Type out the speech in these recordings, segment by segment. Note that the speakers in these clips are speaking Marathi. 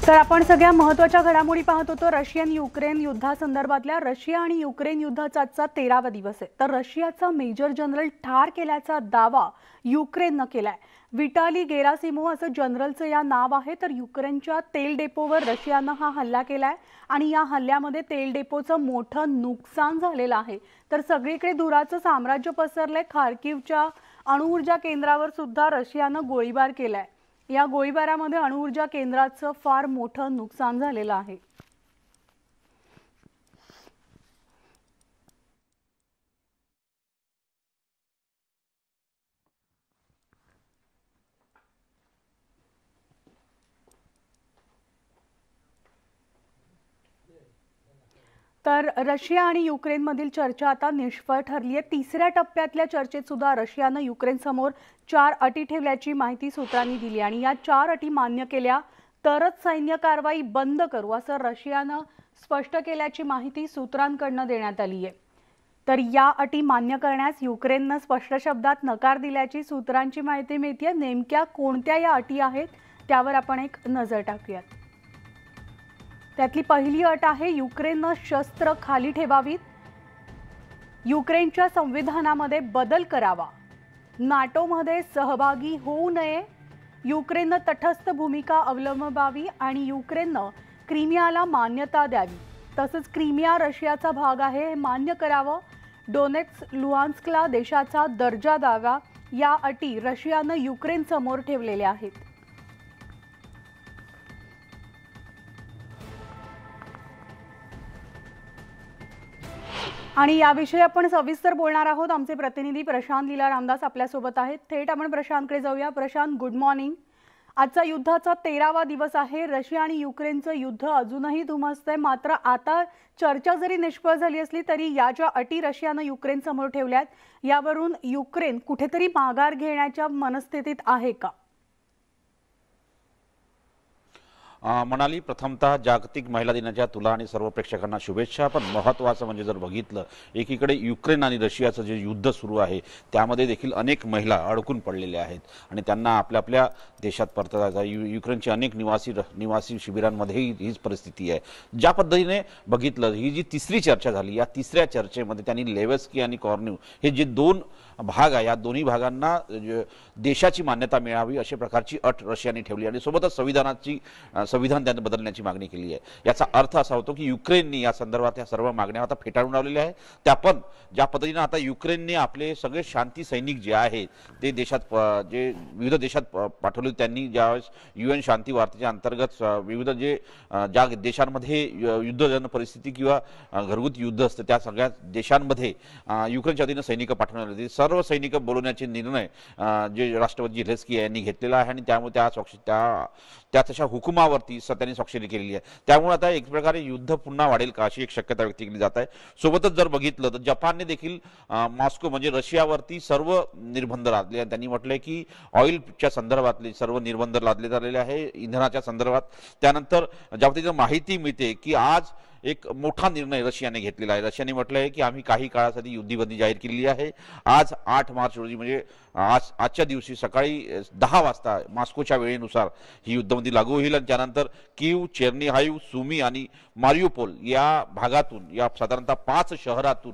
तर आपण सगळ्या महत्त्वाच्या घडामोडी पाहत होतो। रशियन युक्रेन युद्धासंदर्भातल्या रशिया आणि युक्रेन युद्धाचा आजचा 13वा दिवस आहे। तर रशियाचा मेजर जनरल ठार केल्याचा दावा युक्रेनने केलाय। विटाली गेरासिमोव असं जनरलचं या नाव आहे। तर युक्रेनच्या तेल डेपोवर रशियाने हा हल्ला केलाय आणि या हल्ल्यामध्ये तेल डेपोचं मोठं नुकसान झालेलं आहे। तर सगळीकडे धुराचं साम्राज्य पसरलंय। खार्किवच्या अणुऊर्जा केंद्रावर सुद्धा रशियाने गोळीबार केलाय। या गोळीबारामध्ये अणुऊर्जा केंद्राचं फार मोठं नुकसान झालेलं आहे। तर रशिया आणि युक्रेनमधील चर्चा आता निष्फळ ठरली आहे। तिसऱ्या टप्प्यातल्या चर्चेत सुद्धा रशियाने युक्रेन समोर 4 अटी ठेवल्याची माहिती सूत्रांनी दिली आणि या 4 अटी मान्य केल्या तरच सैन्य कारवाई बंद करू असं रशियाने स्पष्ट केल्याची माहिती सूत्रांकडून देण्यात आली आहे। तर या अटी मान्य करण्यास युक्रेनने स्पष्ट शब्दात नकार दिल्याची सूत्रांची माहिती मिळते। नेमक्या कोणत्या या अटी आहेत त्यावर आपण एक नजर टाकूया। त्यातली पहिली अट आहे युक्रेनने शस्त्र खाली ठेवावीत, युक्रेनच्या संविधानामध्ये बदल करावा, नाटोमध्ये सहभागी होऊ नये, युक्रेनने तटस्थ भूमिका अवलंबावी आणि युक्रेनने क्रिमियाला मान्यता द्यावी। तसंच क्रिमिया रशियाचा भाग आहे हे मान्य करावं, डोनेट्स्क लुहान्स्कला देशाचा दर्जा द्यावा। या अटी रशियाने युक्रेन समोर ठेवलेल्या आहेत। आणि याविषयी आपण सविस्तर बोलणार आहोत। आमचे प्रतिनिधी प्रशांत लीला रामदास आपल्या सोबत आहेत। थेट आपण प्रशांतकडे जाऊया। Prashant, good morning. आजचा युद्धाचा 13वा दिवस आहे। रशिया आणि युक्रेनचं युद्ध अजूनही धुमसतंय। मात्र आता चर्चा जरी निष्फळ झाली असली तरी या ज्या अटी रशियाने युक्रेन समोर ठेवल्यात यावरून युक्रेन कुठेतरी माघार घेण्याच्या मनस्थितीत आहे का? मनाली, प्रथमतः जागतिक महिला दिनाच्या तुला आणि सर्व प्रेक्षकांना शुभेच्छा। पण महत्त्वाचं म्हणजे जर बघितलं एकीकडे युक्रेन आणि रशियाचं जे युद्ध सुरू आहे त्यामध्ये देखील अनेक महिला अडकून पडलेल्या आहेत आणि त्यांना आपल्या आपल्या देशात परतता युक्रेनचे अनेक निवासी शिबिरांमध्येही हीच परिस्थिती आहे। ज्या पद्धतीने बघितलं ही जी तिसरी चर्चा झाली या तिसऱ्या चर्चेमध्ये त्यांनी लेव्हस्की आणि कॉर्न्यू हे जे दोन भाग आहे या दोन्ही भागांना देशाची मान्यता मिळावी अशा प्रकारची अट रशियाने ठेवली आणि सोबतच संविधान त्यांनी बदलण्याची मागणी केली आहे। याचा अर्थ असा होतो की युक्रेनने या संदर्भात या सर्व मागण्या आता फेटाळून लावलेल्या आहेत। त्या पण ज्या पद्धतीने आता युक्रेनने आपले सगळे शांती सैनिक जे आहेत ते देशात जे विविध देशात पाठवले त्यांनी ज्यावेळेस UN शांती वार्तेच्या अंतर्गत विविध जे ज्या देशांमध्ये युद्धजन्य परिस्थिती किंवा घरगुती युद्ध असते त्या सगळ्या देशांमध्ये युक्रेनच्या वतीने सैनिक पाठवण्यात आले। सर्व सैनिक बोलवण्याचे निर्णय जे राष्ट्रपती झेलेन्स्की यांनी घेतलेला आहे आणि त्यामुळे त्या तशा हुकुमावरती त्यांनी स्वाक्षरी केलेली आहे। त्यामुळे आता एक प्रकारे युद्ध पुन्हा वाढेल का अशी एक शक्यता व्यक्त केली जात आहे। सोबतच जर बघितलं तर जपानने देखील मॉस्को म्हणजे रशियावरती सर्व निर्बंध लादले आणि त्यांनी म्हटलंय की ऑइलच्या संदर्भातले सर्व निर्बंध लादले झालेले आहे इंधनाच्या संदर्भात। त्यानंतर ज्या पद्धतीने माहिती मिळते की आज एक मोठा निर्णय रशियाने घेतलेला आहे। रशियाने म्हटलं आहे की आम्ही काही काळासाठी युद्धबंदी जाहीर केलेली आहे। आज 8 मार्च रोजी म्हणजे आजच्या दिवशी सकाळी 10 वाजता मॉस्कोच्या वेळेनुसार ही युद्धबंदी लागू होईल आणि त्यानंतर कीव, चेर्निहाइव, सुमी आणि मारिउपोल या भागातून या साधारणतः 5 शहरातून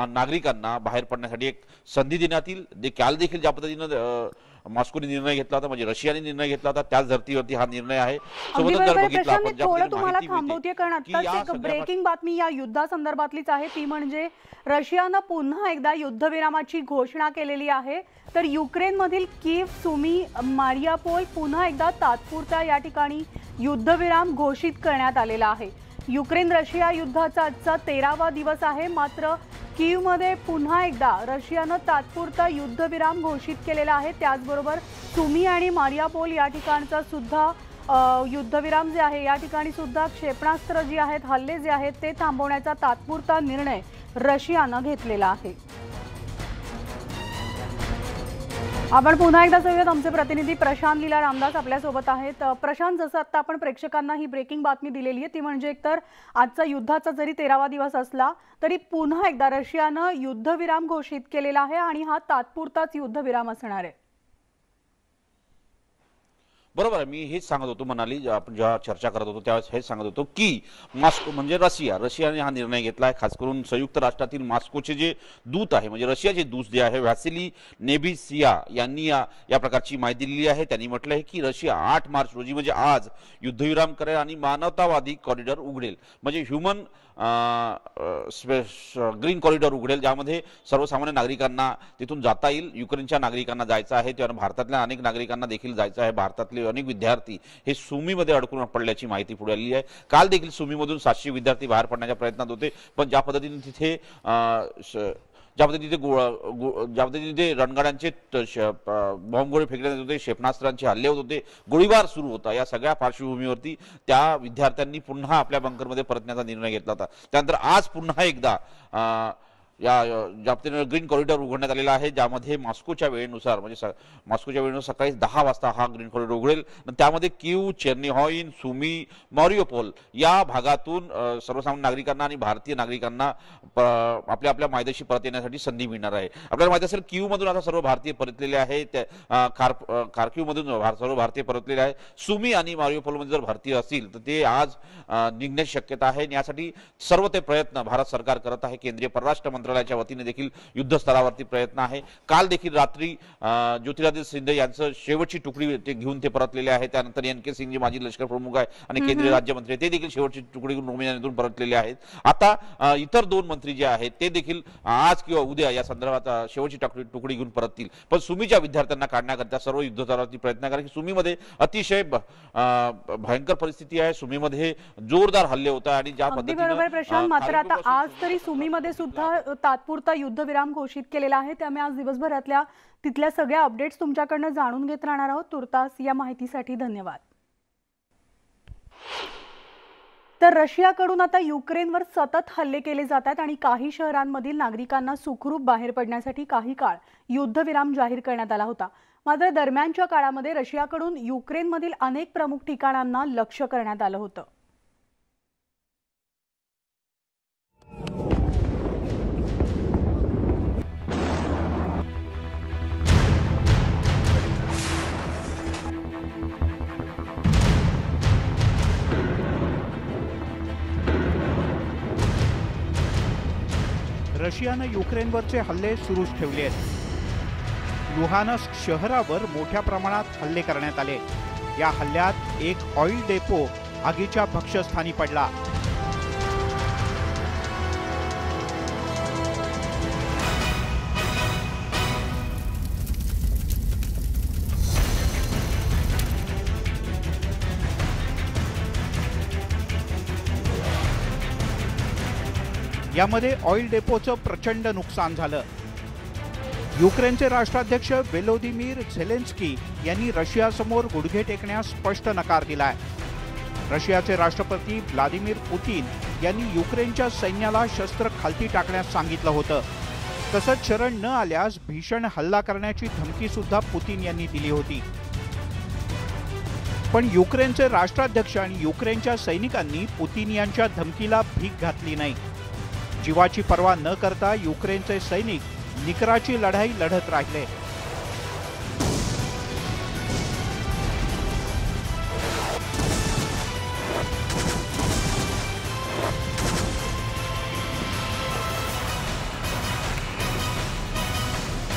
नागरिकांना बाहेर पडण्यासाठी एक संधी देण्यात येईल। काल देखील ज्या पद्धतीने मॉस्कोने निर्णय घेतला होता म्हणजे रशियाने निर्णय घेतला होता त्याच धर्तीवरती हा निर्णय आहे। सोबतच जर बघितलं आपण थोडं तुम्हाला थांबवते कारण आत्ताच एक ब्रेकिंग बातमी या युद्धासंदर्भातलीच आहे ती म्हणजे रशियाने पुन्हा एकदा युद्धविरामाची घोषणा केलेली आहे। तर युक्रेनमधील कीव, सुमी, मारिउपोल पुन्हा एकदा तात्पुरता या ठिकाणी युद्धविराम घोषित करण्यात आलेला आहे। युक्रेन रशिया युद्धाचा आजचा 13वा दिवस आहे। मात्र कीवमध्ये पुन्हा एकदा रशियाने तात्पुरता युद्धविराम घोषित केलेला आहे। त्याचबरोबर सुमी आणि मारिउपोल या ठिकाणचा सुद्धा युद्धविराम जे आहे या ठिकाणी सुद्धा क्षेपणास्त्र जी आहेत हल्ले जे आहेत ते थांबवण्याचा तात्पुरता निर्णय रशियाने घेतलेला आहे। आपण पुन्हा एकदा जाऊयात। आमचे प्रतिनिधी प्रशांत लीला रामदास आपल्या सोबत आहेत। प्रशांत, जसं आता आपण प्रेक्षकांना ही ब्रेकिंग बातमी दिलेली आहे ती म्हणजे एकतर आजचा युद्धाचा जरी 13वा दिवस असला तरी पुन्हा एकदा रशियाने युद्धविराम घोषित केलेला आहे आणि हा तात्पुरताच युद्धविराम असणार आहे। बरोबर आहे. मी हेच सांगत होतो म्हणाली, आपण जेव्हा चर्चा करत होतो त्यावेळेस हेच सांगत होतो की मॉस्को म्हणजे रशियाने हा निर्णय घेतला आहे. खास करून संयुक्त राष्ट्रातील मॉस्कोचे जे दूत आहे, म्हणजे रशियाचे दूत जे आहे व्हॅसिली नेबिसिया यांनी या प्रकारची माहिती दिली आहे. त्यांनी म्हटलं आहे की रशिया 8 मार्च रोजी म्हणजे आज युद्धविराम करेल आणि मानवतावादी कॉरिडॉर उघडेल, म्हणजे ह्युमन ग्रीन कॉरिडॉर उघडेल, ज्यामध्ये सर्वसामान्य नागरिकांना तिथून जाता येईल. युक्रेनच्या नागरिकांना जायचं आहे, त्यावर भारतातल्या अनेक नागरिकांना देखील जायचं आहे. भारतातले अनेक विद्यार्थी हे सुमीमध्ये अडकून पडल्याची माहिती पुढे आली आहे. काल देखील सुमीमधून 700 विद्यार्थी बाहेर पडण्याच्या प्रयत्नात होते, पण ज्या पद्धतीने तिथे ज्या पद्धतीने रणगाड्यांचे बॉम्बगोळे फेकण्यात येत होते, क्षेपणास्त्रांचे हल्ले होत होते, गोळीबार सुरू होता, या सगळ्या पार्श्वभूमीवरती त्या विद्यार्थ्यांनी पुन्हा आपल्या बंकरमध्ये परतण्याचा निर्णय घेतला होता. त्यानंतर आज पुन्हा एकदा ज्या पद्धतीने ग्रीन कॉरिडॉर उघडण्यात आलेला आहे, ज्यामध्ये मॉस्कोच्या वेळेनुसार सकाळी 10 वाजता हा ग्रीन कॉरिडॉर उघडेल. त्यामध्ये कीव, चेर्निहॉइन, सुमी, मॉरियोपोल या भागातून सर्वसामान्य नागरिकांना आणि भारतीय नागरिकांना आपल्या आपल्या मायदेशी परत येण्यासाठी संधी मिळणार आहे. आपल्याला माहिती असेल कीव मधून आता सर्व भारतीय परतलेले आहेत, खार्किव मधून सर्व भारतीय परतलेले आहेत. सुमी आणि मॉरियोपोल मध्ये जर भारतीय असतील तर ते आज निघण्याची शक्यता आहे. यासाठी सर्व ते प्रयत्न भारत सरकार करत आहे. केंद्रीय परराष्ट्र मंत्रालयाच्या वतीने देखील युद्ध स्तरावरती प्रयत्न आहे. काल देखील रात्री ज्योतिरादित्य सिंधिया यांचं शेवटची तुकडी ते घेऊन ते परतलेले आहे. त्यानंतर NK सिंग जे माजी लष्कर प्रमुख आहे आणि केंद्रीय राज्यमंत्री ते देखील शेवटची तुकडी घेऊन रोमेनियातून परतलेले आहेत. आता इतर 2 मंत्री जे आहेत ते देखील आज किंवा उद्या या संदर्भात शेवटची तुकडी घेऊन परततील. पण सुमीच्या विद्यार्थ्यांना काढण्याकरता सर्व युद्ध स्तरावरती प्रयत्न कारण की सुमीमध्ये अतिशय भयंकर परिस्थिती आहे. सुमीमध्ये जोरदार हल्ले होत आहेत आणि ज्या पद्धतीने प्रशांत, मात्र आता आज तरी सुमीमध्ये सुद्धा तात्पुरता युद्धविराम घोषित केलेला आहे. त्यामुळे आज दिवसभरातल्या तिथल्या सगळ्या अपडेट्स तुमच्याकडनं जाणून घेत राहणार आहोत. तुर्तास या माहितीसाठी धन्यवाद. तर रशियाकडून आता युक्रेनवर सतत हल्ले केले जात आहेत आणि काही शहरांमधील नागरिकांना सुखरूप बाहेर पडण्यासाठी काही काळ युद्धविराम जाहीर करण्यात आला होता. मात्र दरम्यानच्या काळामध्ये रशियाकडून युक्रेनमधील अनेक प्रमुख ठिकाणांना लक्ष्य करण्यात आलं होतं. रशियानं युक्रेनवरचे हल्ले सुरूच ठेवले आहेत. लुहानस्क शहरावर मोठ्या प्रमाणात हल्ले करण्यात आले. या हल्ल्यात एक ऑइल डेपो आगीच्या भक्ष्यस्थानी पडला. यामध्ये ऑइल डेपोचं प्रचंड नुकसान झालं. युक्रेनचे राष्ट्राध्यक्ष व्होलोदिमीर झेलेन्स्की यांनी रशियासमोर गुडघे टेकण्यास स्पष्ट नकार दिलाय. रशियाचे राष्ट्रपती व्लादिमीर पुतीन यांनी युक्रेनच्या सैन्याला शस्त्र खालती टाकण्यास सांगितलं होतं. तसंच शरण न आल्यास भीषण हल्ला करण्याची धमकी सुद्धा पुतीन यांनी दिली होती. पण युक्रेनचे राष्ट्राध्यक्ष आणि युक्रेनच्या सैनिकांनी पुतीन यांच्या धमकीला भीक घातली नाही. जीवाची पर्वा न करता युक्रेनचे सैनिक निकराची लढाई लढत राहिले.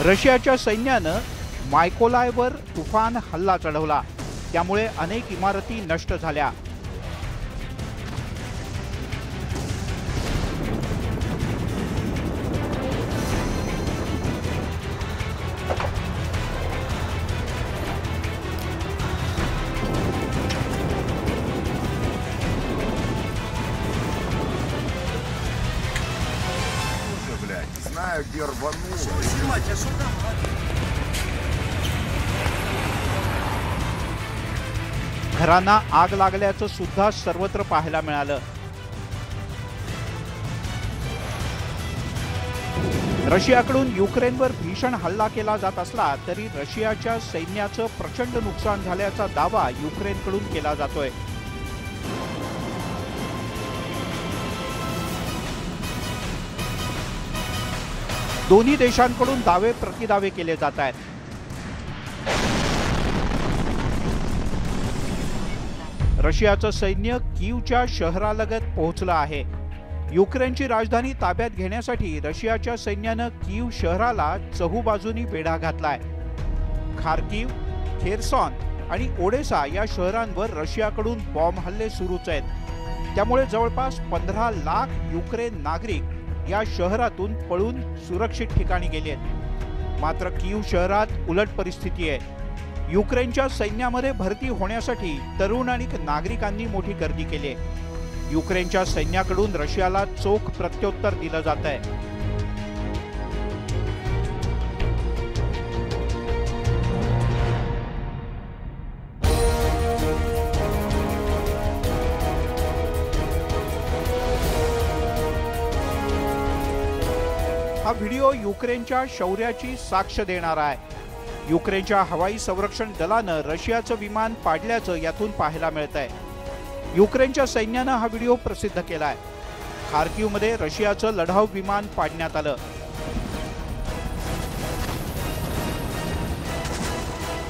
रशियाच्या सैन्यानं मायकोलायवर तुफान हल्ला चढवला. त्यामुळे अनेक इमारती नष्ट झाल्या. घरांना आग लागल्याचं सुद्धा सर्वत्र पाहायला मिळालं. रशियाकडून युक्रेनवर भीषण हल्ला केला जात असला तरी रशियाच्या सैन्याचं प्रचंड नुकसान झाल्याचा दावा युक्रेनकडून केला जातोय. दोन्ही देशांकडून दावे प्रतिदावे केले जात आहेत. रशियाचं सैन्य कीवच्या शहरालगत पोहोचलं आहे। युक्रेनची राजधानी ताब्यात घेण्यासाठी रशियाच्या सैन्यानं कीव शहराला चहूबाजूनी वेढा घातलाय। खार्किव, खेर्सॉन आणि ओडेसा या शहरांवर रशियाकडून बॉम्ब हल्ले सुरूच आहेत। त्यामुळे जवळपास 15 लाख युक्रेन नागरिक या शहरातून पळून सुरक्षित ठिकाणी गेलेत। मात्र कीव शहरात उलट परिस्थिती आहे। युक्रेनच्या सैन्यामध्ये भरती होण्यासाठी तरुण आणि नागरिकांनी मोठी गर्दी केली आहे। युक्रेनच्या सैन्याकडून रशियाला चोख प्रत्युत्तर दिलं जात आहे। हा व्हिडिओ युक्रेनच्या शौर्याची साक्ष देणारा आहे। युक्रेनच्या हवाई संरक्षण दलानं रशियाचं विमान पाडल्याचं यातून पाहायला मिळतंय। युक्रेनच्या सैन्यानं हा व्हिडिओ प्रसिद्ध केलाय। खार्किवमध्ये रशियाचं लढाऊ विमान पाडण्यात आलं।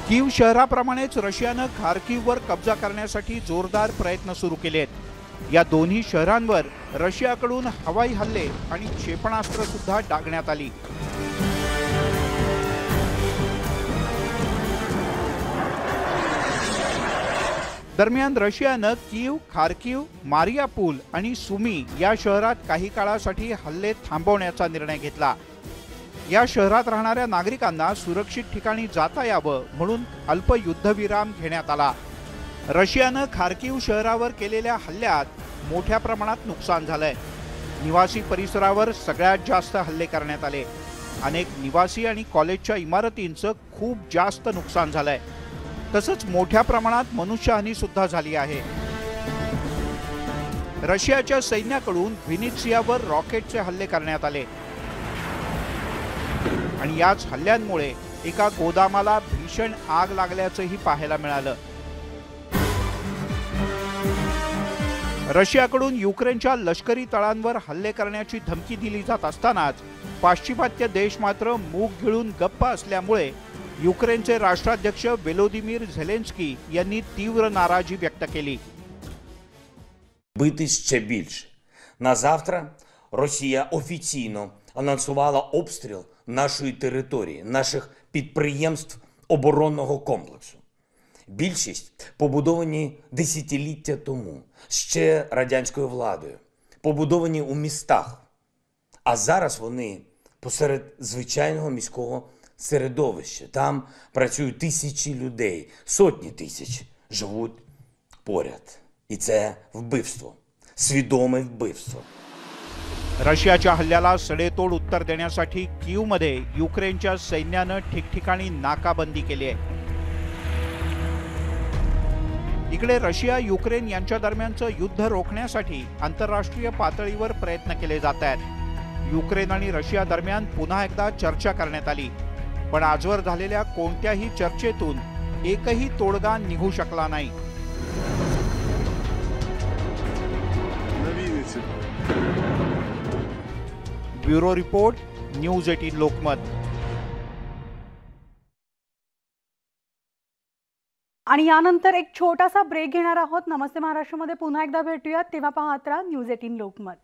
कीव शहराप्रमाणेच रशियानं खार्किववर कब्जा करण्यासाठी जोरदार प्रयत्न सुरू केलेत। या दोन्ही शहरांवर रशियाकडून हवाई हल्ले आणि क्षेपणास्त्र सुद्धा डागण्यात आली। दरम्यान रशियानं कीव, खार्किव, मारियापूल आणि सुमी या शहरात काही काळासाठी हल्ले थांबवण्याचा निर्णय घेतला। या शहरात राहणाऱ्या नागरिकांना सुरक्षित ठिकाणी जाता यावं म्हणून अल्प युद्धविराम घेण्यात आला। रशियानं खार्किव शहरावर केलेल्या हल्ल्यात मोठ्या प्रमाणात नुकसान झालंय। निवासी परिसरावर सगळ्यात जास्त हल्ले करण्यात आले। अनेक निवासी आणि कॉलेजच्या इमारतींचं खूप जास्त नुकसान झालंय। तसंच मोठ्या प्रमाणात मनुष्यहानी सुद्धा झाली आहे। रशियाच्या सैन्याकडून व्हिनित्सियावर रॉकेटचे हल्ले करण्यात आले आणि याच हल्ल्यांमुळे एका गोदामाला भीषण आग लागल्याचंही पाहायला मिळालं। रशियाकडून युक्रेनच्या लष्करी तळांवर हल्ले करण्याची धमकी दिली जात असतानाच पाश्चिमात्य देश मात्र मूग गिळून गप्प असल्यामुळे युक्रेनचे राष्ट्राध्यक्ष व्लोदिमीर झेलेन्स्की यांनी तीव्र नाराजी व्यक्त केली। Бити ще більше. На завтра Росія офіційно анонсувала обстріл нашої території, наших підприємств оборонного комплексу. Більшість побудовані десятиліття тому, ще радянською владою, побудовані у містах. А зараз вони посеред звичайного міського середовища. Там працюють тисячі людей, сотні тисяч живуть поряд. І це вбивство, свідоме вбивство. रशियाच्या हल्ल्याला सडेतोड उत्तर देण्यासाठी कीवमध्ये युक्रेनच्या सैन्यानं ठिकठिकाणी नाकाबंदी केली आहे। इकडे रशिया युक्रेन यांच्या दरम्यानचं युद्ध रोखण्यासाठी आंतरराष्ट्रीय पातळीवर प्रयत्न केले जात आहेत। युक्रेन आणि रशिया दरम्यान पुन्हा एकदा चर्चा करण्यात आली, पण आजवर झालेल्या कोणत्याही चर्चेतून एकही तोडगा निघू शकला नाही। Bureau report, news 18 Lokmat. आणि यानंतर एक छोटासा ब्रेक घेणार आहोत। नमस्ते महाराष्ट्रामध्ये पुन्हा एकदा भेटूयात, तेव्हा पाहत राहा न्यूज 18 लोकमत।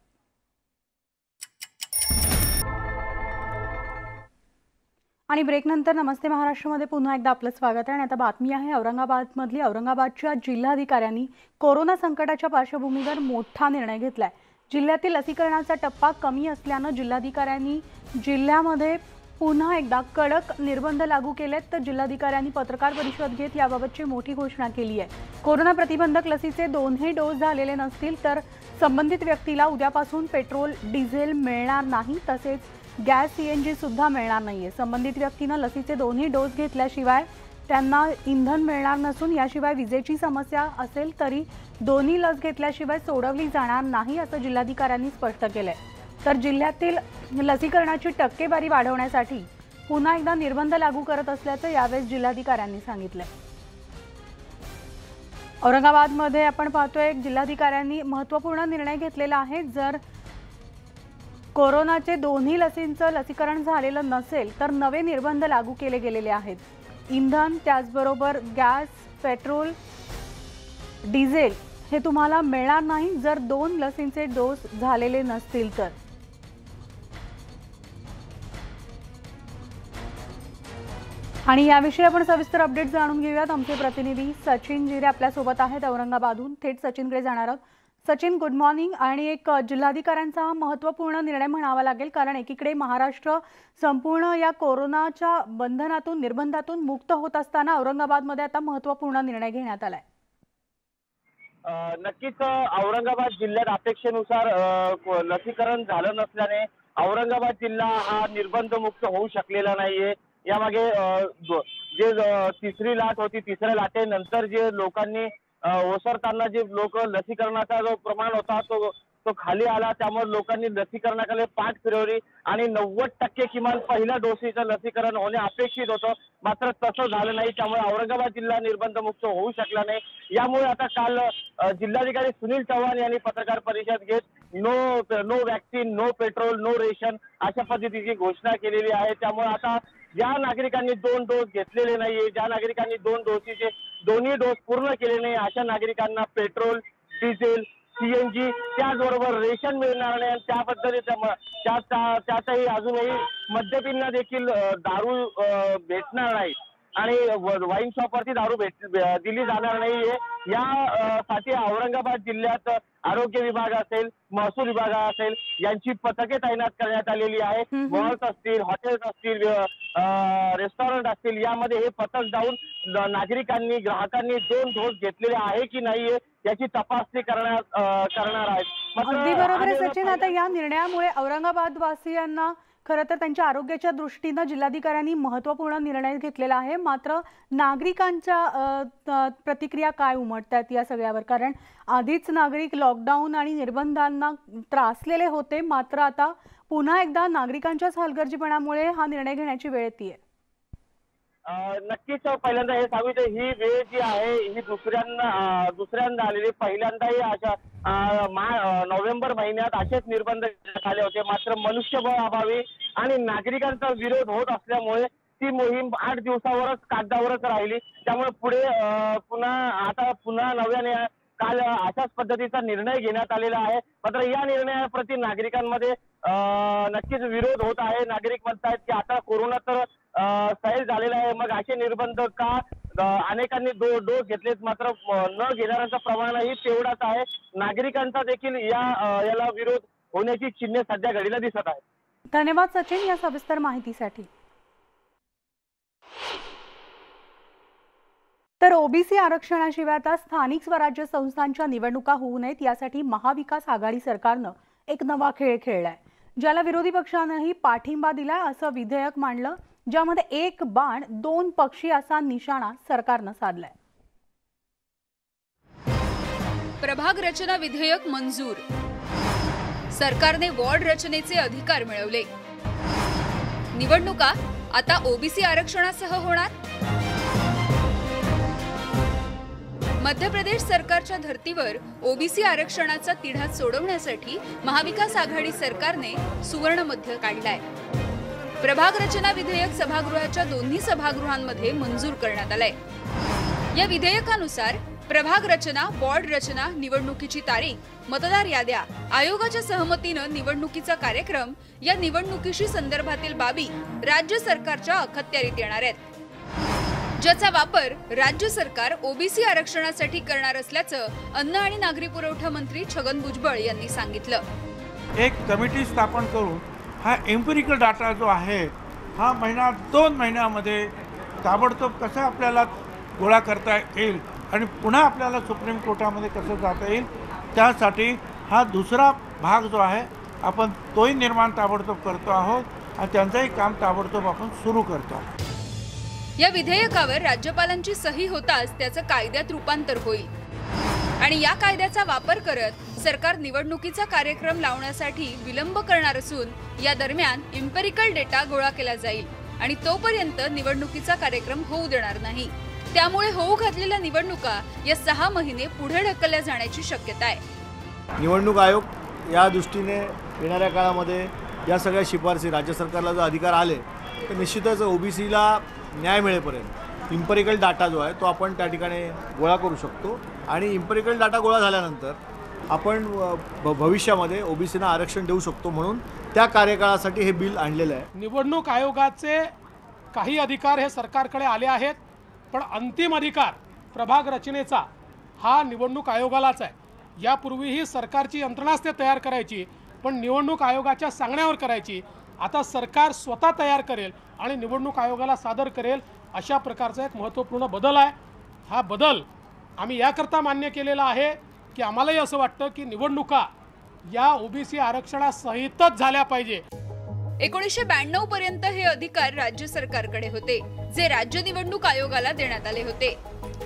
आणि ब्रेक नंतर नमस्ते महाराष्ट्रामध्ये पुन्हा एकदा आपलं स्वागत आहे। आणि आता बातमी आहे औरंगाबादमधली। औरंगाबादच्या जिल्हाधिकाऱ्यांनी कोरोना संकटाच्या पार्श्वभूमीवर मोठा निर्णय घेतलाय। जिल्ह्यातील लसीकरणाचा टप्पा कमी असल्यानं जिल्हाधिकाऱ्यांनी जिल्ह्यामध्ये पुन्हा एकदा कडक निर्बंध लागू केलेत। तर जिल्हाधिकाऱ्यांनी पत्रकार परिषद घेत याबाबतची मोठी घोषणा केली आहे। कोरोना प्रतिबंधक लसीचे 2ही डोस झालेले नसतील तर संबंधित व्यक्तीला उद्यापासून पेट्रोल, डिझेल मिळणार नाही, तसेच गॅस CNG सुद्धा मिळणार नाहीये। संबंधित व्यक्तीनं लसीचे 2ही डोस घेतल्याशिवाय त्यांना इंधन मिळणार नसून याशिवाय विजेची समस्या असेल तरी दोन्ही लस घेतल्याशिवाय सोडवली जाणार नाही, असं जिल्हाधिकाऱ्यांनी स्पष्ट केलंय। तर जिल्ह्यातील लसीकरणाची टक्केवारी वाढवण्यासाठी पुन्हा एकदा निर्बंध लागू करत असल्याचं यावेळी जिल्हाधिकाऱ्यांनी सांगितलंय। औरंगाबादमध्ये आपण पाहतोय जिल्हाधिकाऱ्यांनी महत्त्वपूर्ण निर्णय घेतलेला आहे। जर कोरोनाचे दोन्ही लसींचं लसीकरण झालेलं नसेल तर नवे निर्बंध लागू केले गेलेले आहेत। इंधन, त्याचबरोबर गॅस, पेट्रोल डिझेल हे तुम्हाला मिळणार नाही जर 2 लसींचे डोस झालेले नसतील तर। आणि याविषयी आपण सविस्तर अपडेट जाणून घेऊयात। आमचे प्रतिनिधी सचिन जिरे आपल्यासोबत आहेत औरंगाबादहून। थेट सचिनकडे जाणार आहोत। Sachin, good morning. आणि एक जिल्हाधिकाऱ्यांचा हा महत्त्वपूर्ण निर्णय म्हणावा लागेल, कारण एकीकडे महाराष्ट्र संपूर्ण या कोरोनाच्या बंधनातून निर्बंधातून मुक्त होत असताना औरंगाबादमध्ये आता महत्त्वपूर्ण निर्णय घेण्यात आलाय। नक्कीच औरंगाबाद जिल्ह्यात अपेक्षेनुसार लसीकरण झालं नसल्याने औरंगाबाद जिल्हा हा निर्बंध मुक्त होऊ शकलेला नाहीये। यामागे जे तिसरी लाट होती, तिसऱ्या लाटेनंतर जे लोकांनी ओसरताना जे लोक लसीकरणाचा जो प्रमाण होता तो खाली आला, त्यामुळे लोकांनी लसीकरणाकडे पाठ फिरवली आणि 90% किमान पहिल्या डोसीचं लसीकरण होणे अपेक्षित होतं, मात्र तसं झालं नाही। त्यामुळे औरंगाबाद जिल्हा निर्बंध मुक्त होऊ शकला नाही। यामुळे आता काल जिल्हाधिकारी सुनील चव्हाण यांनी पत्रकार परिषद घेत no vaccine, no petrol, no ration अशा पद्धतीची घोषणा केलेली आहे। त्यामुळे आता ज्या नागरिकांनी 2 डोस घेतलेले नाहीये, ज्या नागरिकांनी 2 डोसीचे दोन्ही डोस पूर्ण केले नाही, अशा नागरिकांना पेट्रोल, डिझेल, CNG त्याचबरोबर रेशन मिळणार नाही। त्या पद्धतीने त्यातही अजूनही मद्यपींना देखील दारू भेटणार नाही आणि वाईन शॉपवरती दारू दिली जाणार नाहीये। साठी औरंगाबाद जिल्ह्यात आरोग्य विभाग असेल, महसूल विभाग असेल यांची पथके तैनात करण्यात आलेली आहे। मॉल्स असतील, हॉटेल्स असतील, रेस्टॉरंट असतील, यामध्ये हे पथक जाऊन नागरिकांनी, ग्राहकांनी 2 डोस घेतलेले आहे की नाहीये याची तपासणी करणार आहेत। अगदी बरोबर आहे सचिन। आता या निर्णयामुळे औरंगाबाद वासियांना खरं तर त्यांच्या आरोग्याच्या दृष्टीने जिल्हाधिकाऱ्यांनी महत्त्वपूर्ण निर्णय घेतलेला आहे, मात्र नागरिकांच्या प्रतिक्रिया काय उमटतात या सगळ्यावर? कारण आधीच नागरिक लॉकडाऊन आणि निर्बंधांना त्रासलेले होते, मात्र आता पुन्हा एकदा नागरिकांच्याच हलगर्जीपणामुळे हा निर्णय घेण्याची वेळ येते। नक्कीच पहिल्यांदा हे सांगितलं, ही वेळ जी आहे ही दुसऱ्यांदा आलेली। पहिल्यांदाही अशा नोव्हेंबर महिन्यात असेच निर्बंध झाले होते, मात्र मनुष्यबळ अभावी आणि नागरिकांचा विरोध होत असल्यामुळे ती मोहीम 8 दिवसावरच कागदावरच राहिली। त्यामुळे पुढे पुन्हा नव्याने काल अशाच पद्धतीचा निर्णय घेण्यात आलेला आहे। मात्र या निर्णयाप्रती नागरिकांमध्ये नक्कीच विरोध होत आहे। नागरिक म्हणतात की आता कोरोना तर सैल झालेला आहे, मग असे निर्बंध का? अनेकांनी डोस घेतलेत, मात्र न घेणाऱ्यांचं प्रमाणही तेवढाच आहे। नागरिकांचा देखील याला विरोध होण्याची चिन्हे सध्या घडीला दिसत आहेत। धन्यवाद सचिन या सविस्तर माहितीसाठी। तर ओबीसी आरक्षणाशिवाय आता स्थानिक स्वराज्य संस्थांच्या निवडणुका होऊ नयेत यासाठी महाविकास आघाडी सरकारनं एक नवा खेळ खेळलाय, ज्याला विरोधी पक्षानंही पाठिंबा दिलाय। असं विधेयक मांडलं ज्यामध्ये 1 बाण 2 पक्षी असा निशाणा सरकारनं साधलाय। प्रभाग रचना विधेयक मंजूर। सरकारने वॉर्ड रचनेचे अधिकार मिळवले। निवडणुका आता ओबीसी आरक्षणासह होणार। मध्य प्रदेश सरकारच्या धर्तीवर ओबीसी आरक्षणाचा तिढा सोडवण्यासाठी महाविकास आघाडी सरकारने सुवर्ण मध्य काढलाय। प्रभाग रचना विधेयक सभागृहाच्या दोन्ही सभागृहांमध्ये मंजूर करण्यात आलंय। या विधेयकानुसार प्रभाग रचना, वॉर्ड रचना, निवडणुकीची तारीख, मतदार याद्या, आयोगाच्या सहमतीनं निवडणुकीचा कार्यक्रम या निवडणुकीशी संदर्भातील बाबी राज्य सरकारच्या अखत्यारीत येणार आहेत, ज्याचा वापर राज्य सरकार ओबीसी आरक्षणासाठी करणार असल्याचं अन्न आणि नागरी पुरवठा मंत्री छगन भुजबळ यांनी सांगितलं। एक कमिटी स्थापन करून हा एम्पिरिकल डाटा जो आहे हा 2 महिन्यामध्ये ताबडतोब कसा आपल्याला गोळा करता येईल आणि पुन्हा आपल्याला सुप्रीम कोर्टामध्ये कसं जाता येईल, त्यासाठी हा दुसरा भाग जो आहे आपण तोही निर्माण ताबडतोब करतो आहोत आणि त्यांचंही काम ताबडतोब आपण सुरू करतो आहोत। या विधेयकावर राज्यपालांची सही होताच त्याचं कायद्यात रूपांतर होईल आणि या कायद्याचा वापर करत सरकार निवडणुकीचा कार्यक्रम लावण्यासाठी विलंब करणार असून या दरम्यान एम्पिरिकल डेटा गोळा केला जाईल आणि तोपर्यंत निवडणुकीचा कार्यक्रम होऊ देणार नाही। त्यामुळे होऊ घातलेल्या निवडणुका या 6 महिने पुढे ढकलल्या जाण्याची शक्यता आहे। निवडणूक आयोग या दृष्टीने येणाऱ्या काळामध्ये या सगळ्या शिफारसी राज्य सरकारला जर अधिकार आले तर निश्चितच ओबीसीला न्याय मिळेपर्यंत इम्पेरिकल डाटा जो आहे तो आपण त्या ठिकाणी गोळा करू शकतो आणि इम्पेरिकल डाटा गोळा झाल्यानंतर आपण भविष्यामध्ये ओबीसीना आरक्षण देऊ शकतो, म्हणून त्या कार्यकाळासाठी हे बिल आणलेलं आहे. निवडणूक आयोगाचे काही अधिकार हे सरकारकडे आले आहेत, पण अंतिम अधिकार प्रभाग रचनेचा हा निवडणूक आयोगालाच आहे. यापूर्वीही सरकारची यंत्रणाच ते तयार करायची, पण निवडणूक आयोगाच्या सांगण्यावर करायची. आता सरकार स्वतः तयार करेल आणि निवडणूक आयोगाला सादर करेल, अशा प्रकारचा एक महत्त्वपूर्ण बदल आहे. हा बदल आम्ही याकरता मान्य केलेला आहे की आम्हालाही असं वाटतं की निवडणुका या ओबीसी आरक्षणासहितच झाल्या पाहिजे. 1992 पर्यंत हे अधिकार राज्य सरकारकडे होते, जे राज्य निवडणूक आयोगाला देण्यात आले होते.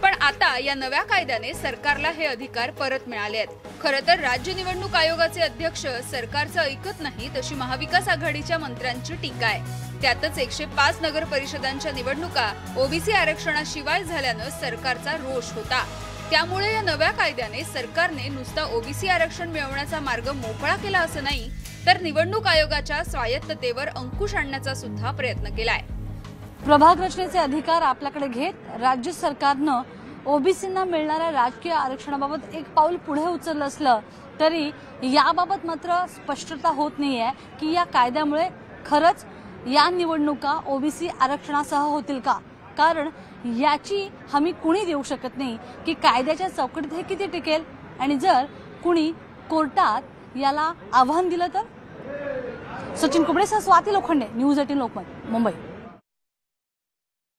पण आता या नव्या कायद्याने सरकारला हे अधिकार परत मिळाले आहेत. खरं तर राज्य निवडणूक आयोगाचे अध्यक्ष सरकारचं ऐकत नाहीत अशी महाविकास आघाडीच्या मंत्र्यांची टीका आहे. त्यातच 105 नगर परिषदांच्या निवडणुका ओबीसी आरक्षणाशिवाय झाल्यानं सरकारचा रोष होता. त्यामुळे या नव्या कायद्याने सरकारने नुसता ओबीसी आरक्षण मिळवण्याचा मार्ग मोकळा केला असं नाही, तर निवडणूक आयोगाच्या स्वायत्ततेवर अंकुश आणण्याचा सुद्धा प्रयत्न केलाय. प्रभाग रचनेचे अधिकार आपल्याकडे घेत राज्य सरकारनं ओबीसींना मिळणाऱ्या राजकीय आरक्षणाबाबत एक पाऊल पुढे उचललं असलं तरी याबाबत मात्र स्पष्टता होत नाहीये की या कायद्यामुळे खरंच या निवडणुका ओबीसी आरक्षणासह होतील का. कारण याची हमी कुणी देऊ शकत नाही की कायद्याच्या चौकटीत हे किती टिकेल, आणि जर कुणी कोर्टात याला आव्हान दिलं तर. सचिन कुबडेसह स्वाती लोखंडे, न्यूज 18 लोकमत, मुंबई.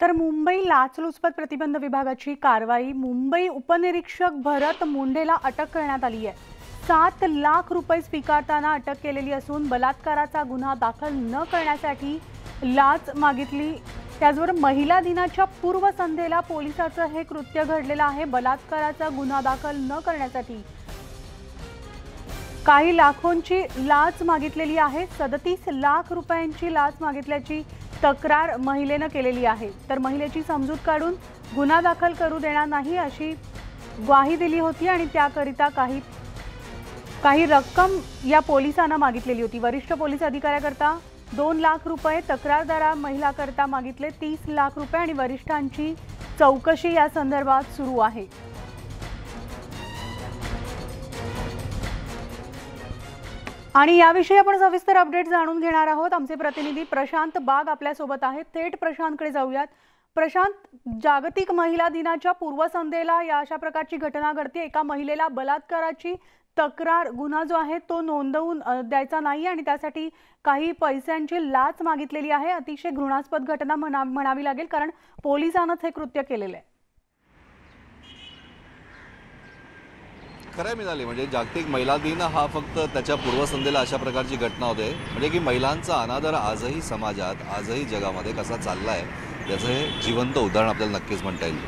तर मुंबई लाचलुचपत प्रतिबंध विभागाची कारवाई. मुंबई उपनिरीक्षक भरत मुंडेला अटक करण्यात आली आहे. 7 लाख रुपये स्वीकारताना अटक केलेली असून बलात्काराचा गुन्हा दाखल न करण्यासाठी लाच मागितली. त्याचबरोबर महिला दिनाच्या पूर्वसंध्येला पोलिसाचं हे कृत्य घडलेलं आहे. बलात्काराचा गुन्हा दाखल न करण्यासाठी काही लाखोंची लाच मागितलेली आहे. 37 लाख रुपयांची लाच मागितल्याची तक्रार महिलेनं केलेली आहे. तर महिलेची समजूत काढून गुन्हा दाखल करू देणार नाही अशी ग्वाही दिली होती आणि त्याकरिता काही रक्कम या पोलिसांना मागितलेली होती. वरिष्ठ पोलीस अधिकाऱ्याकरता 2 लाख रुपये, तक्रारदार महिलाकरता मागितले 30 लाख रुपये आणि वरिष्ठांची चौकशी या संदर्भात सुरू आहे. आणि याविषयी आपण सविस्तर अपडेट जाणून घेणार आहोत. आमचे प्रतिनिधी प्रशांत बाग आपल्यासोबत आहेत. थेट प्रशांतकडे जाऊयात. प्रशांत, जागतिक महिला दिनाच्या पूर्वसंध्येला या अशा प्रकारची घटना घडते. एका महिलेला बलात्काराची तक्रार गुन्हा जो आहे तो नोंदवून द्यायचा नाही आणि त्यासाठी काही पैशांची लाच मागितलेली आहे. अतिशय घृणास्पद घटना म्हणावी लागेल, कारण पोलिसांनाच हे कृत्य केलेलं आहे. खरं मिळाली म्हणजे जागतिक महिला दिन हा फक्त त्याच्या पूर्वसंध्येला अशा प्रकारची घटना होते, म्हणजे की महिलांचा अनादर आजही समाजात, आजही जगामध्ये कसा चालला आहे याचं हे जिवंत उदाहरण आपल्याला नक्कीच म्हणता येईल.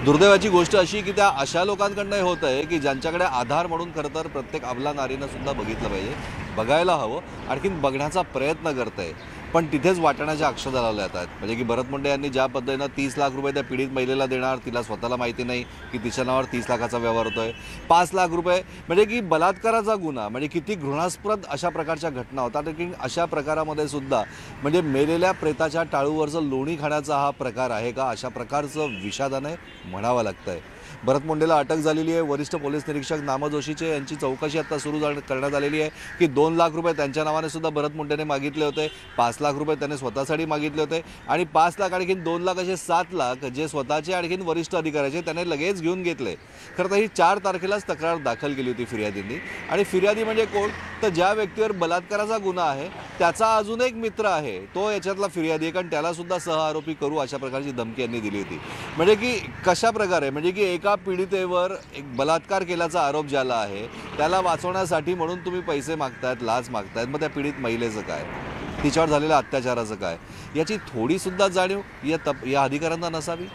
दुर्दैवाची गोष्ट अशी की त्या अशा लोकांकडनं होत आहे की ज्यांच्याकडे आधार म्हणून खरं तर प्रत्येक अबला नारीनं सुद्धा बघितलं पाहिजे, बघायला हवं, आणखीन बघण्याचा प्रयत्न करत आहे, पण तिथेच वाटण्याच्या अक्षता लावल्या जातात. म्हणजे की भरत मुंडे यांनी ज्या पद्धतीनं 30 लाख रुपये त्या पीडित महिलेला देणार, तिला स्वतःला माहिती नाही की तिच्या नावावर 30 लाखाचा व्यवहार होतोय. 5 लाख रुपये म्हणजे की बलात्काराचा गुन्हा, म्हणजे किती घृणास्पद अशा प्रकारच्या घटना होतात. की अशा प्रकारामध्ये सुद्धा म्हणजे मेलेल्या प्रेताच्या टाळूवरचं लोणी खाण्याचा हा प्रकार आहे का, अशा प्रकारचं विषादाने म्हणावं लागतंय. भरत मुंडेला अटक झालेली आहे. वरिष्ठ पोलीस निरीक्षक नामा जोशीचे यांची चौकशी आता सुरू करण्यात आलेली आहे की 2 लाख रुपये त्यांच्या नावाने सुद्धा भरत मुंडेने मागितले होते, 5 लाख रुपये त्याने स्वतःसाठी मागितले होते आणि 5 लाख आणखीन 2 लाख असे 7 लाख जे स्वतःचे आणखीन वरिष्ठ अधिकाऱ्याचे त्याने लगेच घेऊन घेतले. खरं तर ही 4 तारखेलाच तक्रार दाखल केली होती फिर्यादींनी. आणि फिर्यादी म्हणजे कोण, तर ज्या व्यक्तीवर बलात्काराचा गुन्हा आहे त्याचा अजून एक मित्र आहे, तो याच्यातला फिर्यादी आहे, कारण त्याला सुद्धा सहआरोपी करू अशा प्रकारची धमकी यांनी दिली होती. म्हणजे की कशा प्रकारे, म्हणजे की एका पीडितेवर एक बलात्कार केल्याचा आरोप ज्याला आहे त्याला वाचवण्यासाठी म्हणून तुम्ही पैसे मागतायत, लाच मागतायत. मग त्या पीडित महिलेचं काय, तिच्यावर झालेल्या अत्याचाराचं काय, याची थोडीसुद्धा जाणीव या अधिकाऱ्यांना नसावी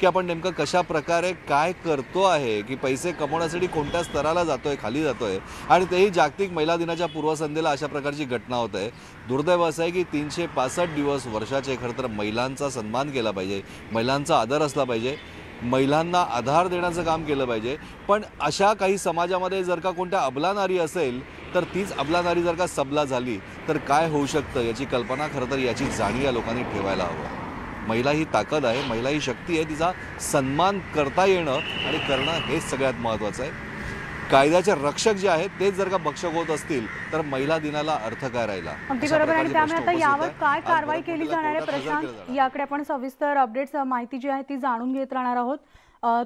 की आपण नेमकं कशा प्रकारे काय करतो आहे, की पैसे कमवण्यासाठी कोणत्या स्तराला जातोय, खाली जातोय, आणि तेही जागतिक महिला दिनाच्या पूर्वसंध्येला अशा प्रकारची घटना होत आहे. दुर्दैव असं आहे की 365 दिवस वर्षाचे खरं तर महिलांचा सन्मान केला पाहिजे, महिलांचा आदर असला पाहिजे, महिलांना आधार देण्याचं काम केलं पाहिजे. पण अशा काही समाजामध्ये जर का कोणत्या अबला नारी असेल तर तीच अबला नारी जर का सबला झाली तर काय होऊ शकतं याची कल्पना खरं तर याची जाणीव या लोकांनी ठेवायला हवं. महिला ही ताकद आहे, महिला ही शक्ती आहे, तिचा सन्मान करता येणं आणि करणं हेच सगळ्यात महत्त्वाचं आहे. कायद्याचे रक्षक जे आहेत तेच जर का भक्षक होत असतील तर महिला दिनाला अर्थ काय राहिला. अगदी बरोबर. आणि त्यामुळे आता यावर काय कारवाई केली जाणार आहे प्रशांत, याकडे आपण सविस्तर अपडेट्स माहिती जी आहे ती जाणून घेत राहणार आहोत.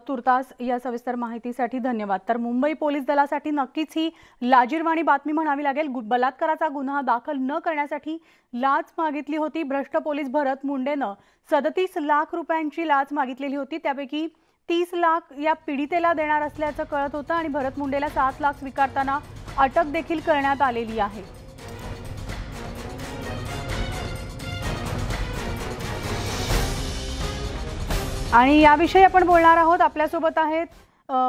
तुर्तास या सविस्तर माहितीसाठी धन्यवाद. तर मुंबई पोलीस दलासाठी नक्कीच ही लाजिरवाणी बातमी म्हणावी लागेल. बलात्काराचा गुन्हा दाखल न करण्यासाठी लाच मागितली होती. भ्रष्ट पोलीस भरत मुंडेनं 37 लाख रुपयांची लाच मागितलेली होती. त्यापैकी 30 लाख या पीडितेला देणार असल्याचं कळत होतं आणि भरत मुंडेला 7 लाख स्वीकारताना अटक देखील करण्यात आलेली आहे. आणि याविषयी आपण बोलणार आहोत. आपल्यासोबत आहेत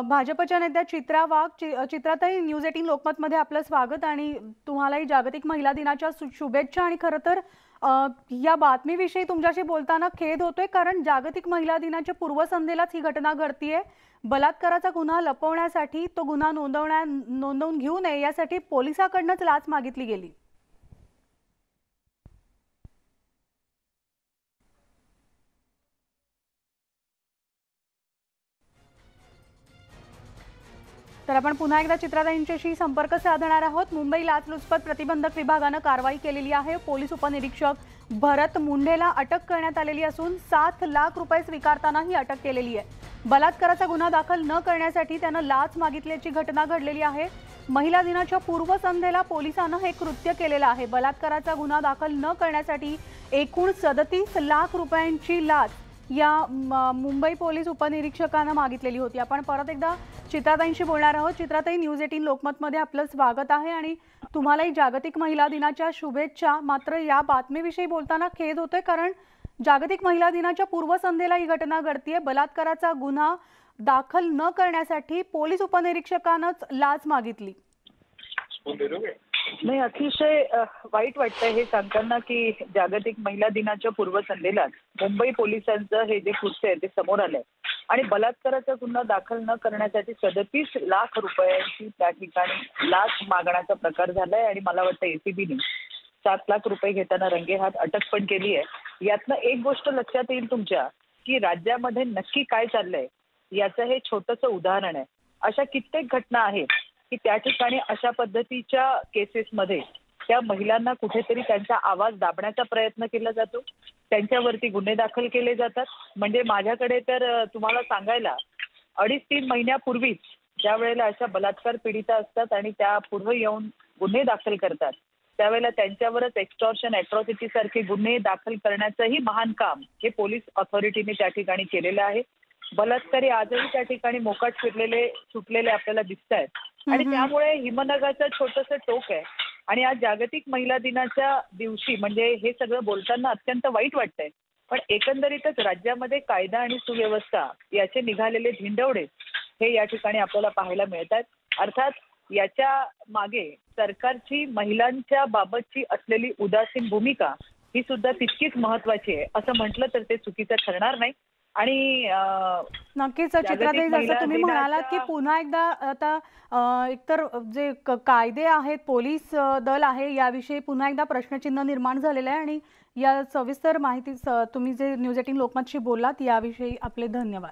भाजपच्या नेत्या चित्रा वाघ. चित्राताई, न्यूज 18 लोकमतमध्ये आपलं स्वागत आणि तुम्हालाही जागतिक महिला दिनाच्या शुभेच्छा. आणि खरं तर या बातमीविषयी तुमच्याशी बोलताना खेद होतोय, कारण जागतिक महिला दिनाच्या पूर्वसंध्येलाच ही घटना घडतीये. बलात्काराचा गुन्हा लपवण्यासाठी, तो गुन्हा नोंदवून घेऊ नये यासाठी पोलिसांकडूनच लाच मागितली गेली. तर आपण पुन्हा एकदा चित्राताईंच्याशी संपर्क साधणार आहोत. मुंबई लाचलुचपत प्रतिबंधक विभागानं कारवाई केलेली आहे. पोलीस उपनिरीक्षक भरत मुंडेला अटक करण्यात आलेली असून 7 लाख रुपये स्वीकारताना ही अटक केलेली आहे. बलात्काराचा गुन्हा दाखल न करण्यासाठी त्यानं लाच मागितल्याची घटना घडलेली आहे. महिला दिनाच्या पूर्वसंध्येला पोलिसांनं हे कृत्य केलेलं आहे. बलात्काराचा गुन्हा दाखल न करण्यासाठी एकूण 37 लाख रुपयांची लाच या मुंबई पोलीस उपनिरीक्षकांना मागितलेली होती. आपण परत एकदा चित्राताईंशी बोलणार आहोत. चित्राताई, न्यूज 18 लोकमतमध्ये आपलं स्वागत आहे आणि तुम्हालाही जागतिक महिला दिनाच्या शुभेच्छा. मात्र या बातमीविषयी बोलताना खेद होतोय, कारण जागतिक महिला दिनाच्या पूर्वसंध्येला ही घटना घडतीये. बलात्काराचा गुन्हा दाखल न करण्यासाठी पोलीस उपनिरीक्षकानंच लाच मागितली. नाही, अतिशय वाईट वाटतंय हे सांगताना की जागतिक महिला दिनाच्या पूर्वसंध्येला मुंबई पोलिसांचं हे जे कृत्य आहे ते समोर आलंय आणि बलात्काराचा गुन्हा दाखल न करण्यासाठी 37 लाख रुपयांची त्या ठिकाणी लाच मागण्याचा प्रकार झालाय. आणि मला वाटतं एसीबीने 7 लाख रुपये घेताना रंगेहात अटक पण केली आहे. यातनं एक गोष्ट लक्षात येईल तुमच्या की राज्यामध्ये नक्की काय चाललंय याचं हे छोटंसं उदाहरण आहे. अशा कित्येक घटना आहेत की त्या ठिकाणी अशा पद्धतीच्या केसेसमध्ये त्या महिलांना कुठेतरी त्यांचा आवाज दाबण्याचा प्रयत्न केला जातो, त्यांच्यावरती गुन्हे दाखल केले जातात. म्हणजे माझ्याकडे तर तुम्हाला सांगायला 2.5-3 महिन्यापूर्वीच ज्या वेळेला अशा बलात्कार पीडिता असतात आणि त्या पुढे येऊन गुन्हे दाखल करतात, त्यावेळेला त्यांच्यावरच एक्स्टॉर्शन, अॅट्रॉसिटी सारखे गुन्हे दाखल करण्याचंही महान काम हे पोलीस ऑथॉरिटीने त्या ठिकाणी केलेलं आहे. बलात्कारी आजही त्या ठिकाणी मोकाट फिरलेले सुटलेले आपल्याला दिसत आहेत आणि त्यामुळे हिमनगाचं छोटंसं टोक आहे. आणि आज जागतिक महिला दिनाच्या दिवशी म्हणजे हे सगळं बोलताना अत्यंत वाईट वाटतंय, पण एकंदरीतच राज्यामध्ये कायदा आणि सुव्यवस्था याचे निघालेले धिंडवडे हे या ठिकाणी आपल्याला पाहायला मिळत आहेत. अर्थात याच्या मागे सरकारची महिलांच्या बाबतची असलेली उदासीन भूमिका ही सुद्धा तितकीच महत्वाची आहे असं म्हटलं तर ते चुकीचं ठरणार नाही. आणि नक्कीच चित्राताई, जसं तुम्ही म्हणालात की पुन्हा एकदा आता एकतर जे कायदे आहेत, पोलीस दल आहे, याविषयी पुन्हा एकदा प्रश्नचिन्ह निर्माण झालेलं आहे. आणि या सविस्तर माहिती तुम्ही जे न्यूज 18 लोकमतशी बोललात याविषयी आपले धन्यवाद.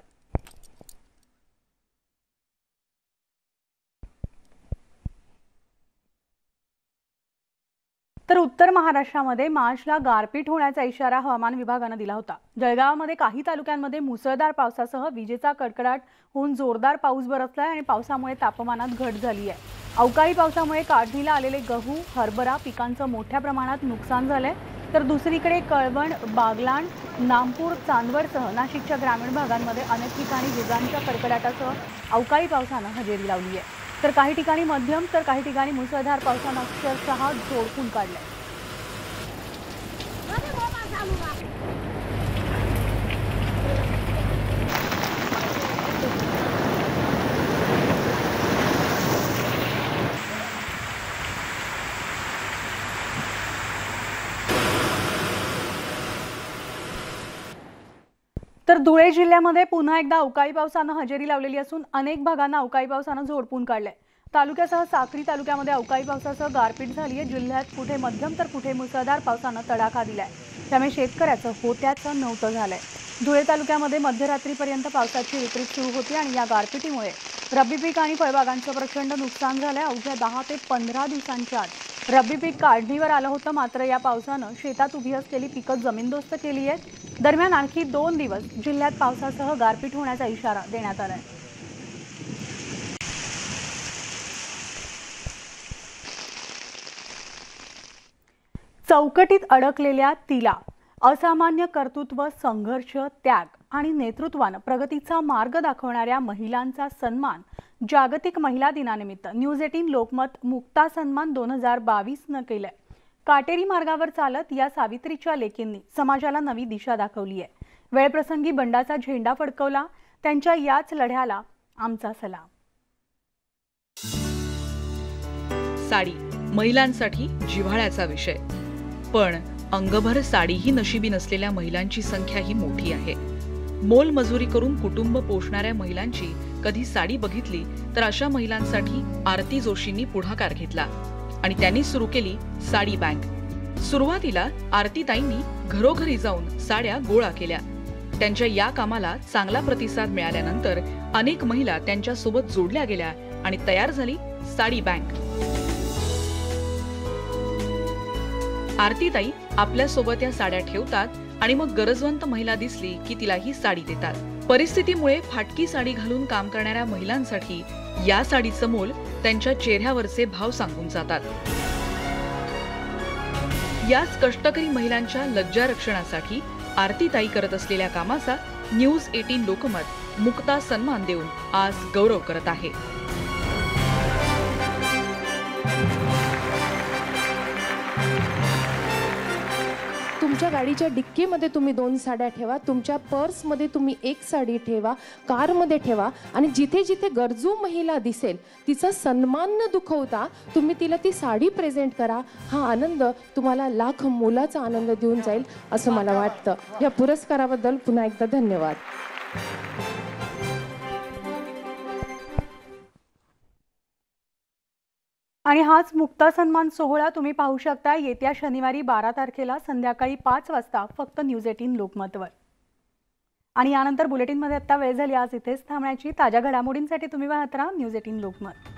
तर उत्तर महाराष्ट्रामध्ये मार्चला गारपीट होण्याचा इशारा हवामान विभागानं दिला होता. जळगावमध्ये काही तालुक्यांमध्ये मुसळधार पावसासह विजेचा कडकडाट होऊन जोरदार पाऊस बरसलाय आणि पावसामुळे तापमानात घट झाली आहे. अवकाळी पावसामुळे काढणीला आलेले गहू, हरभरा पिकांचं मोठ्या प्रमाणात नुकसान झालंय. तर दुसरीकडे कळवण, बागलाण, नामपूर, चांदवडसह नाशिकच्या ग्रामीण भागांमध्ये अनेक ठिकाणी विजांच्या कडकडाटासह अवकाळी पावसानं हजेरी लावली आहे. तर काही ठिकाणी मध्यम तर काही ठिकाणी मुसळधार पावसानं अक्षरशः झोडपून काढलंय. तर धुळे जिल्ह्यामध्ये पुन्हा एकदा अवकाळी पावसानं हजेरी लावलेली असून अनेक भागांना अवकाळी पावसानं झोडपून काढलंय. तालुक्यासह साक्री तालुक्यामध्ये अवकाळी पावसासह गारपीट झाली आहे. जिल्ह्यात कुठे मध्यम तर कुठे मुसळधार पावसानं तडाखा दिलाय. त्यामुळे शेतकऱ्याचं होत्याचं नव्हतं झालंय। धुळे तालुक्यामध्ये मध्यरात्रीपर्यंत पावसाची विपरीत सुरू होती आणि या गारपिटीमुळे रब्बी पीक आणि फळबागांचं प्रचंड नुकसान झालंय। अवघ्या 10 ते 15 दिवसांच्या आत रब्बी पीक काढणीवर आलं होतं, मात्र या पावसानं शेतात उभी असलेली पिकं जमीनदोस्त केली आहेत। दरम्यान आणखी 2 दिवस जिल्ह्यात पावसासह गारपीट होण्याचा इशारा देण्यात आलाय। चौकटीत अडकलेल्या तिला असामान्य कर्तृत्व, संघर्ष, त्याग आणि नेतृत्वानं प्रगतीचा मार्ग दाखवणाऱ्या महिलांचा सन्मान जागतिक महिला दिनानिमित्त न्यूज 18 लोकमत मुक्ता सन्मान 2022 केलाय। काटेरी मार्गावर चालत या सावित्रीच्या लेकींनी समाजाला नवी दिशा दाखवली आहे। वेळप्रसंगी बंडाचा झेंडा फडकवला। त्यांच्या याच लढ्याला आमचा सलाम। साडी महिलांसाठी जिव्हाळ्याचा विषय, पण अंगभर साडीही नशिबी नसलेल्या महिलांची संख्या ही मोठी आहे। मोलमजुरी करून कुटुंब पोषणाऱ्या महिलांची कधी साडी बघितली तर अशा महिलांसाठी आरती जोशींनी पुढाकार घेतला आणि त्यांनी सुरू केली साडी बँक। सुरुवातीला आरतीताईंनी घरोघरी जाऊन साड्या गोळा केल्या। त्यांच्या या कामाला चांगला प्रतिसाद मिळाल्यानंतर अनेक महिला त्यांच्या सोबत जोडल्या गेल्या आणि तयार झाली साडी बँक। आरतीताई आपल्या सोबत या साड्या ठेवतात आणि मग गरजवंत महिला दिसली की तिला ही साडी देतात। परिस्थितीमुळे फाटकी साडी घालून काम करणाऱ्या महिलांसाठी या साडीचं मोल त्यांच्या चेहऱ्यावरचे भाव सांगून जातात। याच कष्टकरी महिलांच्या लज्जा रक्षणासाठी आरतीताई करत असलेल्या कामाचा न्यूज 18 लोकमत मुक्ता सन्मान देऊन आज गौरव करत आहे। तुमच्या गाडीच्या डिक्कीमध्ये तुम्ही 2 साड्या ठेवा, तुमच्या पर्समध्ये तुम्ही 1 साडी ठेवा, कारमध्ये ठेवा आणि जिथे जिथे गरजू महिला दिसेल तिचा सन्मान न दुखवता तुम्ही तिला ती साडी प्रेझेंट करा। हा आनंद तुम्हाला लाख मोलाचा आनंद देऊन जाईल असं मला वाटतं। या पुरस्काराबद्दल पुन्हा एकदा धन्यवाद। आणि हाच मुक्ता सन्मान सोहळा तुम्ही पाहू शकता येत्या शनिवारी 12 तारखेला संध्याकाळी 5 वाजता फक्त न्यूज 18 लोकमतवर। आणि यानंतर बुलेटिनमध्ये आता वेळ झाली आज इथेच थांबण्याची। ताज्या घडामोडींसाठी तुम्ही पाहत राहा न्यूज 18 लोकमत।